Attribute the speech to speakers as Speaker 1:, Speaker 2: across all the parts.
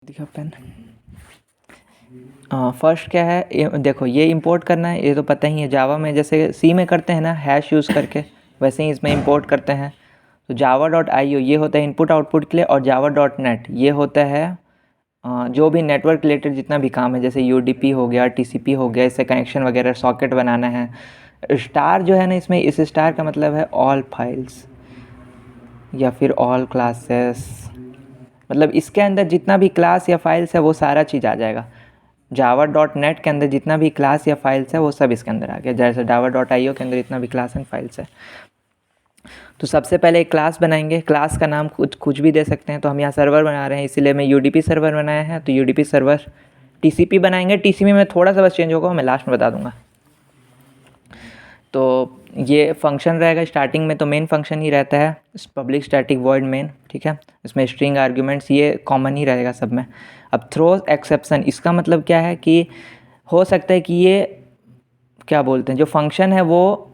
Speaker 1: दिखा pen. First क्या है, देखो ये इंपोर्ट करना है, ये तो पता ही है। जावा में जैसे सी में करते हैं ना हैश यूज़ करके, वैसे ही इसमें इंपोर्ट करते हैं। तो java.io ये होता है इनपुट आउटपुट के लिए, और java.net ये होता है जो भी नेटवर्क रिलेटेड जितना भी काम है, जैसे UDP हो गया, TCP हो गया, इससे कनेक्शन वगैरह सॉकेट बनाना है। स्टार जो है ना इसमें, इस स्टार का मतलब है ऑल फाइल्स या फिर ऑल क्लासेस, मतलब इसके अंदर जितना भी क्लास या फाइल्स है वो सारा चीज़ आ जाएगा। java.net के अंदर जितना भी क्लास या फाइल्स है वो सब इसके अंदर आ गया, जैसे java.io के अंदर जितना भी क्लास एंड फाइल्स है। तो सबसे पहले एक क्लास बनाएंगे, क्लास का नाम कुछ भी दे सकते हैं। तो हम यहाँ सर्वर बना रहे हैं, इसीलिए मैं UDP सर्वर बनाया है, तो UDP सर्वर। TCP बनाएंगे, TCP में थोड़ा सा बस चेंज होगा, मैं लास्ट में बता दूंगा। तो ये फंक्शन रहेगा स्टार्टिंग में, तो मेन फंक्शन ही रहता है पब्लिक स्टैटिक वॉइड मेन, ठीक है। इसमें स्ट्रिंग आर्ग्यूमेंट्स ये कॉमन ही रहेगा सब में। अब थ्रो एक्सेप्शन, इसका मतलब क्या है कि हो सकता है कि ये क्या बोलते हैं, जो फंक्शन है वो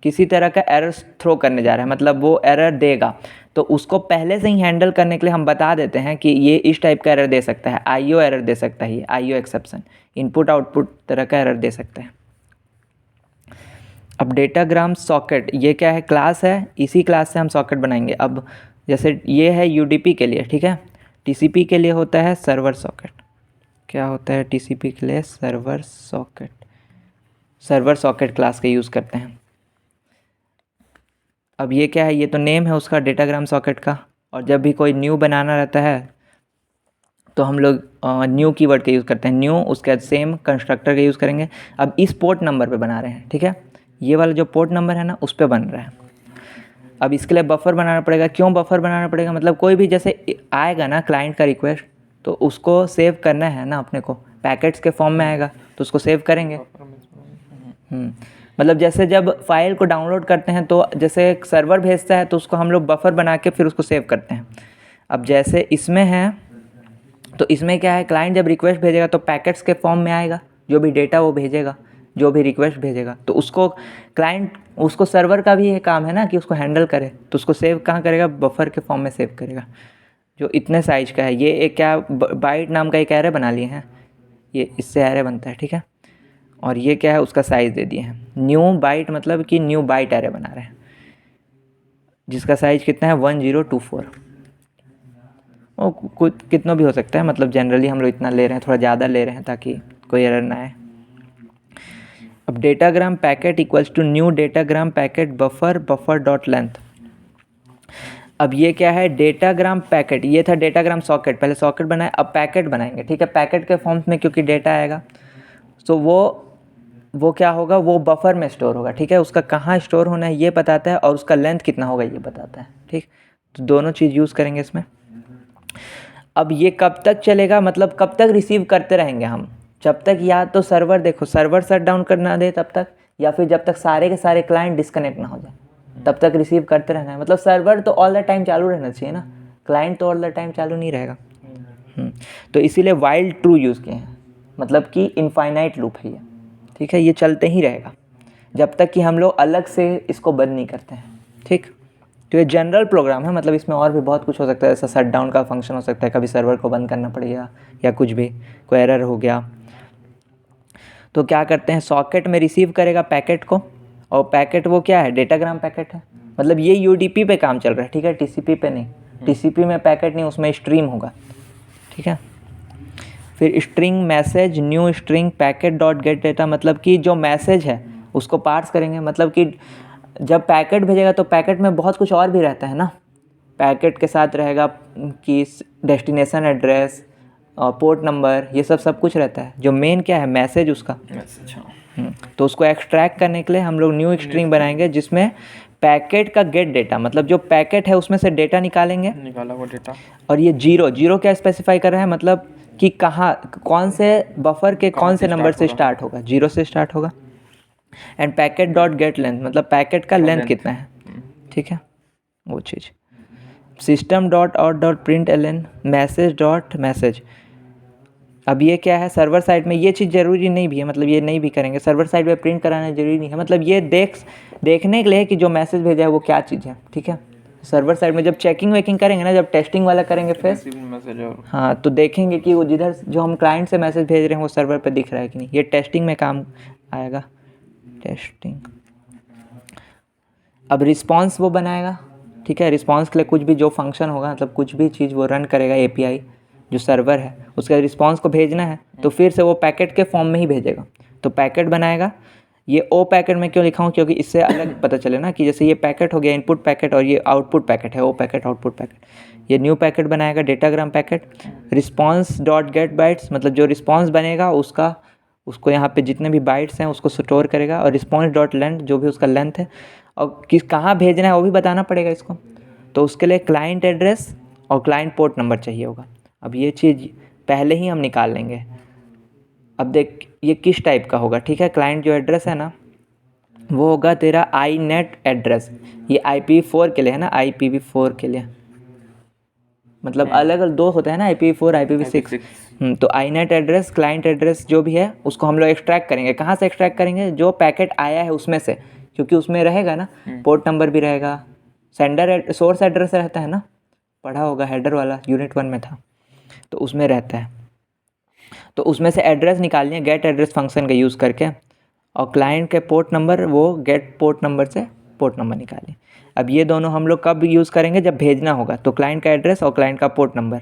Speaker 1: किसी तरह का एरर थ्रो करने जा रहा है, मतलब वो एरर देगा, तो उसको पहले से ही हैंडल करने के लिए हम बता देते हैं कि ये इस टाइप का एरर दे सकता है, IO एरर दे सकता है, ये IO एक्सेप्शन, इनपुट आउटपुट तरह का एरर दे सकता है। अब डेटाग्राम सॉकेट, ये क्या है, क्लास है, इसी क्लास से हम सॉकेट बनाएंगे। अब जैसे ये है UDP के लिए, ठीक है। TCP के लिए होता है सर्वर सॉकेट। क्या होता है TCP के लिए? Server socket. Server socket class का यूज़ करते हैं। अब ये क्या है, ये तो नेम है उसका डेटाग्राम सॉकेट का, और जब भी कोई न्यू बनाना रहता है तो हम लोग न्यू कीवर्ड का यूज़ करते हैं। न्यू, उसके बाद सेम कंस्ट्रक्टर का यूज़ करेंगे। अब इस पोर्ट नंबर पे बना रहे हैं, ठीक है, ये वाला जो पोर्ट नंबर है ना उस पर बन रहा है। अब इसके लिए बफर बनाना पड़ेगा। क्यों बफर बनाना पड़ेगा? मतलब कोई भी जैसे आएगा ना क्लाइंट का रिक्वेस्ट, तो उसको सेव करना है ना अपने को, पैकेट्स के फॉर्म में आएगा तो उसको सेव करेंगे। मतलब जैसे जब फाइल को डाउनलोड करते हैं तो जैसे एक सर्वर भेजता है तो उसको हम लोग बफर बना के फिर उसको सेव करते हैं। अब जैसे इसमें है, तो इसमें क्या है, क्लाइंट जब रिक्वेस्ट भेजेगा तो पैकेट्स के फॉर्म में आएगा, जो भी डेटा वो भेजेगा, जो भी रिक्वेस्ट भेजेगा, तो उसको क्लाइंट, उसको सर्वर का भी ये काम है ना कि उसको हैंडल करे, तो उसको सेव कहाँ करेगा? बफर के फॉर्म में सेव करेगा, जो इतने साइज का है। ये एक क्या बाइट नाम का एक एरे बना लिए हैं, ये इससे एरे बनता है, ठीक है। और ये क्या है, उसका साइज़ दे दिए हैं न्यू बाइट, मतलब कि न्यू बाइट एरे बना रहे हैं, जिसका साइज़ कितना है 1024। वो कुछ कितना भी हो सकता है, मतलब जनरली हम लोग इतना ले रहे हैं, थोड़ा ज़्यादा ले रहे हैं ताकि कोई एरर ना आए। अब datagram packet equals to new datagram packet buffer buffer dot length. अब ये क्या है, डेटाग्राम पैकेट, ये था डेटाग्राम सॉकेट, पहले सॉकेट बनाए, अब पैकेट बनाएंगे, ठीक है। पैकेट के फॉर्म्स में क्योंकि डेटा आएगा तो वो क्या होगा, वो बफर में स्टोर होगा, ठीक है। उसका कहाँ स्टोर होना है ये बताता है, और उसका लेंथ कितना होगा ये बताता है, ठीक। तो दोनों चीज़ यूज़ करेंगे इसमें। अब ये कब तक चलेगा, मतलब कब तक रिसीव करते रहेंगे हम, जब तक या तो सर्वर, देखो सर्वर शट डाउन करना दे तब तक, या फिर जब तक सारे के सारे क्लाइंट डिस्कनेक्ट ना हो जाए तब तक रिसीव करते रहना है। मतलब सर्वर तो ऑल द टाइम चालू रहना चाहिए ना, क्लाइंट तो ऑल द टाइम चालू नहीं रहेगा। तो इसीलिए वाइल ट्रू यूज़ किए हैं, मतलब कि इनफाइनाइट लूप है ये, ठीक है। ये चलते ही रहेगा जब तक कि हम लोग अलग से इसको बंद नहीं करते हैं, ठीक। तो ये जनरल प्रोग्राम है, मतलब इसमें और भी बहुत कुछ हो सकता है, जैसा शट डाउन का फंक्शन हो सकता है, कभी सर्वर को बंद करना पड़ेगा या कुछ भी, कोई एरर हो गया तो क्या करते हैं, सॉकेट में रिसीव करेगा पैकेट को, और पैकेट वो क्या है, डेटाग्राम पैकेट है, मतलब ये UDP पे काम चल रहा है, ठीक है, TCP पे नहीं। TCP में पैकेट नहीं, उसमें स्ट्रीम होगा, ठीक है। फिर string message new string packet dot gate data, मतलब कि जो मैसेज है उसको पार्स करेंगे, मतलब कि जब पैकेट भेजेगा तो पैकेट में बहुत कुछ और भी रहता है ना, पैकेट के साथ रहेगा कि डेस्टिनेशन एड्रेस, पोर्ट नंबर, ये सब कुछ रहता है। जो मेन क्या है, मैसेज उसका, तो उसको एक्सट्रैक्ट करने के लिए हम लोग न्यू स्ट्रिंग बनाएंगे जिसमें पैकेट का गेट डेटा, मतलब जो पैकेट है उसमें से डेटा निकालेंगे, निकाला हुआ डेटा। और ये जीरो क्या स्पेसिफाई कर रहा है, मतलब कि कहाँ, कौन से बफर के कौन से नंबर से स्टार्ट होगा, 0 से स्टार्ट होगा। And packet dot get length, मतलब पैकेट का लेंथ कितना है, ठीक है, वो चीज़। System dot out dot println message dot message. अब ये क्या है, सर्वर साइड में ये चीज़ ज़रूरी नहीं भी है, मतलब ये नहीं भी करेंगे, सर्वर साइड पे प्रिंट कराना ज़रूरी नहीं है, मतलब ये देखने के लिए कि जो मैसेज भेजा है वो क्या चीज़ है, ठीक है। सर्वर साइड में जब चेकिंग वेकिंग करेंगे ना, जब टेस्टिंग वाला करेंगे फिर
Speaker 2: मैसेज और
Speaker 1: हाँ तो देखेंगे कि वो जिधर जो हम क्लाइंट से मैसेज भेज रहे हैं वो सर्वर पे दिख रहा है कि नहीं। ये टेस्टिंग में काम आएगा, टेस्टिंग। अब रिस्पॉन्स वो बनाएगा, ठीक है। रिस्पॉन्स के लिए कुछ भी जो फंक्शन होगा, मतलब कुछ भी चीज़ वो रन करेगा, एपीआई जो सर्वर है उसके रिस्पॉन्स को भेजना है तो फिर से वो पैकेट के फॉर्म में ही भेजेगा, तो पैकेट बनाएगा। ये ओ पैकेट में क्यों लिखा हूँ, क्योंकि इससे अलग पता चले ना कि जैसे ये पैकेट हो गया इनपुट पैकेट और ये आउटपुट पैकेट है, ओ पैकेट आउटपुट पैकेट। ये न्यू पैकेट बनाएगा, datagram packet. Response dot gate bytes, मतलब जो रिस्पॉन्स बनेगा उसको यहाँ पे जितने भी बाइट्स हैं उसको स्टोर करेगा, और रिस्पॉन्स डॉट लेंथ जो भी उसका लेंथ है और कहाँ भेजना है वो भी बताना पड़ेगा इसको। तो उसके लिए क्लाइंट एड्रेस और क्लाइंट पोर्ट नंबर चाहिए होगा। अब ये चीज़ पहले ही हम निकाल लेंगे। अब देख ये किस टाइप का होगा, ठीक है। क्लाइंट जो एड्रेस है ना वो होगा तेरा आई नेट एड्रेस, ये IPv4 के लिए है ना, IPv4 के लिए, मतलब अलग अलग दो होते हैं ना, IPv4 IPv6। तो आई नेट एड्रेस क्लाइंट एड्रेस जो भी है उसको हम लोग एक्सट्रैक्ट करेंगे। कहाँ से एक्सट्रैक्ट करेंगे, जो पैकेट आया है उसमें से, क्योंकि उसमें रहेगा ना पोर्ट नंबर भी रहेगा, सेंडर सोर्स एड्रेस रहता है ना, पढ़ा होगा हेडर वाला, यूनिट 1 में था तो उसमें रहता है। तो उसमें से एड्रेस निकालिए गेट एड्रेस फंक्शन का यूज़ करके, और क्लाइंट के पोर्ट नंबर वो गेट पोर्ट नंबर से पोर्ट नंबर निकालिए। अब ये दोनों हम लोग कब यूज़ करेंगे, जब भेजना होगा, तो क्लाइंट का एड्रेस और क्लाइंट का पोर्ट नंबर,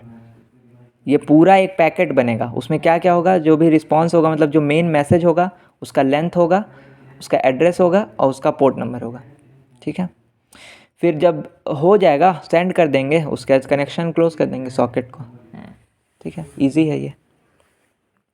Speaker 1: ये पूरा एक पैकेट बनेगा। उसमें क्या क्या होगा, जो भी रिस्पॉन्स होगा, मतलब जो मेन मैसेज होगा उसका लेंथ होगा, उसका एड्रेस होगा और उसका पोर्ट नंबर होगा, ठीक है। फिर जब हो जाएगा सेंड कर देंगे, उसके बाद कनेक्शन क्लोज कर देंगे सॉकेट को, ठीक है। ईजी है ये।